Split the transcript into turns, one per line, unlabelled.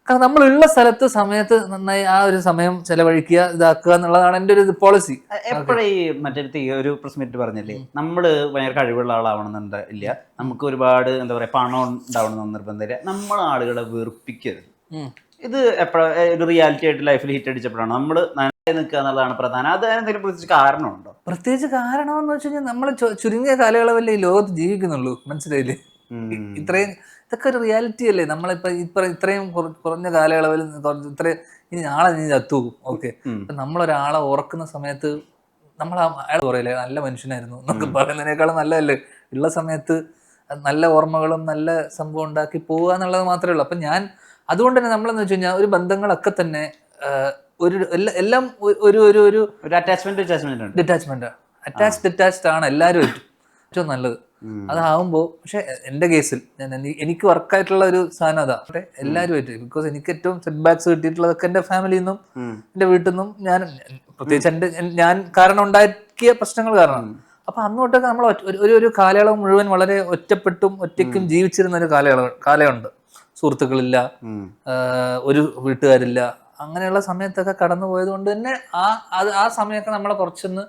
കാരണം നമ്മളുള്ള സ്ഥലത്ത് സമയത്ത് നന്നായി ആ ഒരു സമയം ചെലവഴിക്കുക, ഇതാക്കുക എന്നുള്ളതാണ് എൻ്റെ ഒരു പോളിസി.
എപ്പോഴും ഈ മറ്റേ ഈ ഒരു പ്രസ് പറഞ്ഞില്ലേ, നമ്മള് ഭയങ്കര കഴിവുള്ള ആളാവണമെന്നുണ്ട് ഇല്ല, നമുക്ക് ഒരുപാട് എന്താ പറയാ പണം ഉണ്ടാവണമെന്ന് നിർബന്ധമില്ല, നമ്മൾ ആളുകളെ വെറുപ്പിക്കരുത്. ഇത് എപ്പോഴാ ഒരു റിയാലിറ്റി ആയിട്ട് ലൈഫിൽ ഹിറ്റ് അടിച്ചപ്പോഴാണ് നമ്മൾ നന്നായി നിൽക്കുക എന്നുള്ളതാണ് പ്രധാനം. അത് എന്തെങ്കിലും പ്രത്യേകിച്ച് കാരണമുണ്ടോ?
പ്രത്യേകിച്ച് കാരണമെന്ന് വെച്ച് കഴിഞ്ഞാൽ നമ്മൾ ചുരുങ്ങിയ കാലയളവല്ലേ ഈ ലോകത്ത് ജീവിക്കുന്നുള്ളൂ, മനസ്സിലായില്ലേ? ഇത്രയും ഇതൊക്കെ ഒരു റിയാലിറ്റി അല്ലേ. നമ്മളിപ്പോ ഇത്രയും കുറഞ്ഞ കാലയളവിൽ ഇത്രയും ഇനി നാളെ നീ ചത്തു, ഓക്കെ. നമ്മളൊരാളെ ഓർക്കുന്ന സമയത്ത് നമ്മൾ അയാൾ പറയല്ലേ നല്ല മനുഷ്യനായിരുന്നു എന്നൊക്കെ പറയുന്നതിനേക്കാളും നല്ലതല്ലേ ഉള്ള സമയത്ത് നല്ല ഓർമ്മകളും നല്ല സംഭവം ഉണ്ടാക്കി പോവുക എന്നുള്ളത് മാത്രമേ ഉള്ളൂ. അപ്പൊ ഞാൻ അതുകൊണ്ട് തന്നെ നമ്മളെന്ന് വെച്ച് കഴിഞ്ഞാൽ ഒരു ബന്ധങ്ങളൊക്കെ തന്നെ ഒരു എല്ലാം ഒരു ഒരു ഒരു ഡിറ്റാച്ച്മെന്റ് ഡിറ്റാച്ച്ഡ് ആണ് എല്ലാവരും ഏറ്റവും നല്ലത് അതാവുമ്പോൾ. പക്ഷെ എൻ്റെ കേസിൽ എനിക്ക് വർക്കായിട്ടുള്ള ഒരു സാധനം അതാ എല്ലാവരുമായിട്ട്. ബിക്കോസ് എനിക്ക് ഏറ്റവും സെറ്റ് ബാക്സ് കിട്ടിയിട്ടുള്ളതൊക്കെ എൻ്റെ ഫാമിലിയിൽ നിന്നും എൻ്റെ വീട്ടിൽ നിന്നും ഞാൻ പ്രത്യേകിച്ച് ഞാൻ കാരണം ഉണ്ടാക്കിയ പ്രശ്നങ്ങൾ കാരണം. അപ്പൊ അന്ന് തൊട്ടൊക്കെ നമ്മൾ ഒരു കാലയളവ് മുഴുവൻ വളരെ ഒറ്റപ്പെട്ടും ഒറ്റയ്ക്കും ജീവിച്ചിരുന്ന ഒരു കാലമുണ്ട്. സുഹൃത്തുക്കളില്ല, ഒരു വീട്ടുകാരില്ല, അങ്ങനെയുള്ള സമയത്തൊക്കെ കടന്നു പോയത് കൊണ്ട് തന്നെ ആ സമയമൊക്കെ നമ്മളെ കുറച്ചൊന്ന്